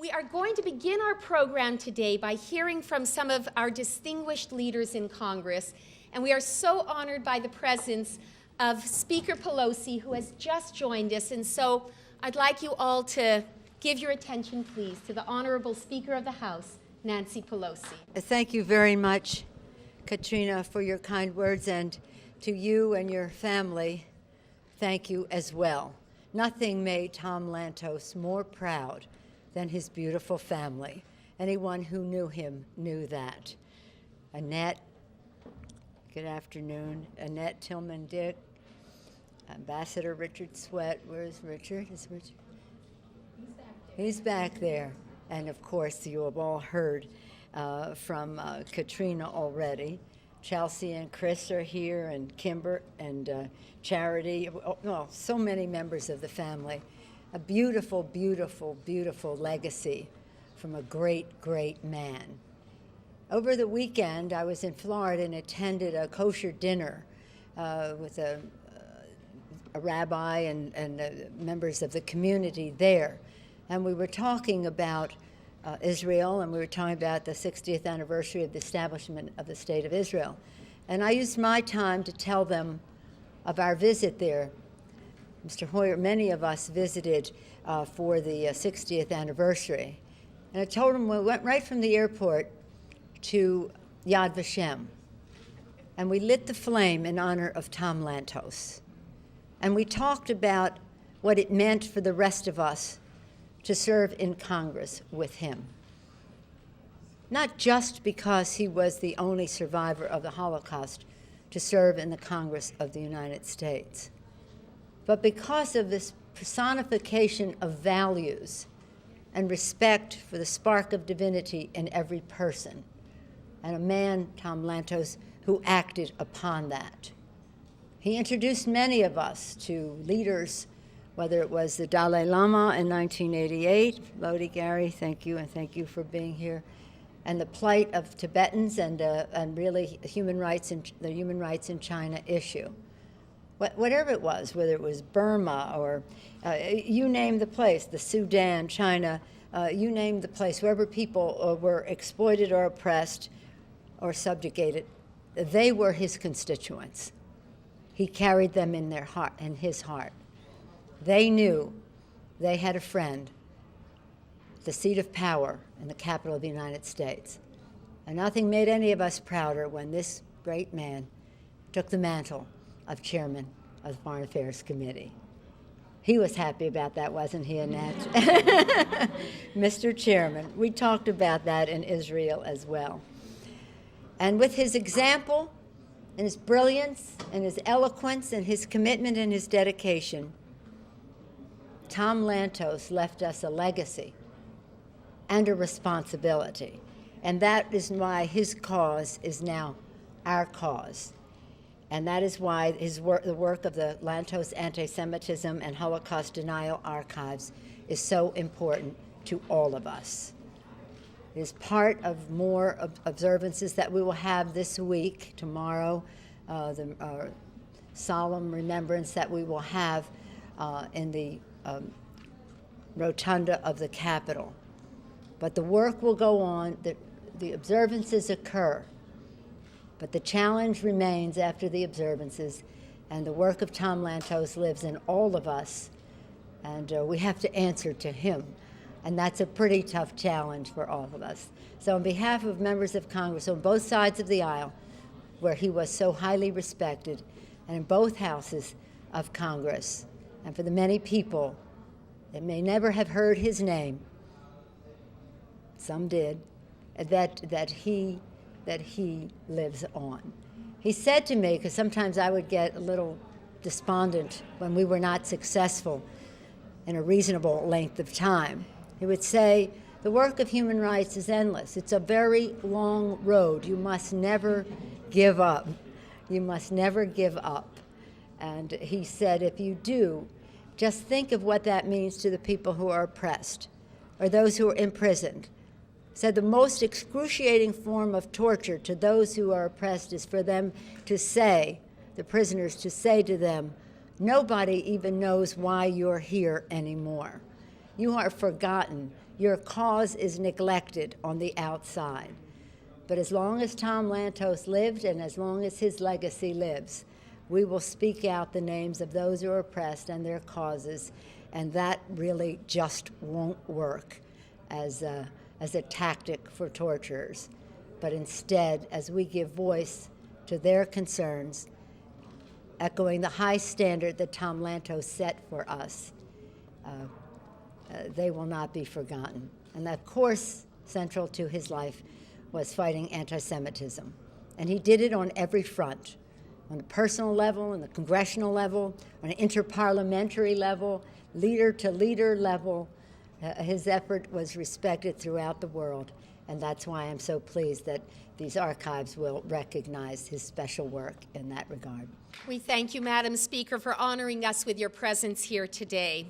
We are going to begin our program today by hearing from some of our distinguished leaders in Congress, and we are so honored by the presence of Speaker Pelosi, who has just joined us, and so I'd like you all to give your attention, please, to the Honorable Speaker of the House, Nancy Pelosi. Thank you very much, Katrina, for your kind words, and to you and your family, thank you as well. Nothing made Tom Lantos more proud than his beautiful family. Anyone who knew him knew that. Annette, good afternoon. Annette Tillman-Dick, Ambassador Richard Sweat. Where's Richard? Is Richard? He's back there. And of course, you have all heard from Katrina already. Chelsea and Chris are here, and Kimber and Charity. Well, so many members of the family. A beautiful, beautiful, beautiful legacy from a great, great man. Over the weekend, I was in Florida and attended a kosher dinner with a rabbi and members of the community there. And we were talking about Israel, and we were talking about the 60th anniversary of the establishment of the State of Israel. And I used my time to tell them of our visit there. Mr. Hoyer, many of us visited for the 60th anniversary. And I told them we went right from the airport to Yad Vashem. And we lit the flame in honor of Tom Lantos. And we talked about what it meant for the rest of us to serve in Congress with him. Not just because he was the only survivor of the Holocaust to serve in the Congress of the United States, but because of this personification of values and respect for the spark of divinity in every person, and a man, Tom Lantos, who acted upon that. He introduced many of us to leaders, whether it was the Dalai Lama in 1988, Lodi Gary, thank you, and thank you for being here, and the plight of Tibetans and really the human rights in China issue. Whatever it was, whether it was Burma or you name the place, the Sudan, China, you name the place, wherever people were exploited or oppressed or subjugated, they were his constituents. He carried them in their heart, in his heart. They knew they had a friend, the seat of power in the capital of the United States. And nothing made any of us prouder when this great man took the mantle of chairman of the Foreign Affairs Committee. He was happy about that, wasn't he, Annette? Mr. Chairman, we talked about that in Israel as well. And with his example and his brilliance and his eloquence and his commitment and his dedication, Tom Lantos left us a legacy and a responsibility. And that is why his cause is now our cause. And that is why the work of the Lantos Anti-Semitism and Holocaust Denial Archives is so important to all of us. It is part of more observances that we will have this week, tomorrow, the solemn remembrance that we will have in the rotunda of the Capitol. But the work will go on, the observances occur. But the challenge remains after the observances, and the work of Tom Lantos lives in all of us, and we have to answer to him. And that's a pretty tough challenge for all of us. So on behalf of members of Congress on both sides of the aisle, where he was so highly respected, and in both houses of Congress, and for the many people that may never have heard his name, some did, that he lives on. He said to me, because sometimes I would get a little despondent when we were not successful in a reasonable length of time, he would say, the work of human rights is endless. It's a very long road. You must never give up. You must never give up. And he said, if you do, just think of what that means to the people who are oppressed or those who are imprisoned. Said the most excruciating form of torture to those who are oppressed is for them to say, the prisoners to say to them, nobody even knows why you're here anymore. You are forgotten. Your cause is neglected on the outside. But as long as Tom Lantos lived and as long as his legacy lives, we will speak out the names of those who are oppressed and their causes, and that really just won't work as a tactic for torturers. But instead, as we give voice to their concerns, echoing the high standard that Tom Lantos set for us, they will not be forgotten. And of course, central to his life was fighting anti-Semitism. And he did it on every front, on the personal level, on the congressional level, on an interparliamentary level, leader-to-leader level. His effort was respected throughout the world, and that's why I'm so pleased that these archives will recognize his special work in that regard. We thank you, Madam Speaker, for honoring us with your presence here today.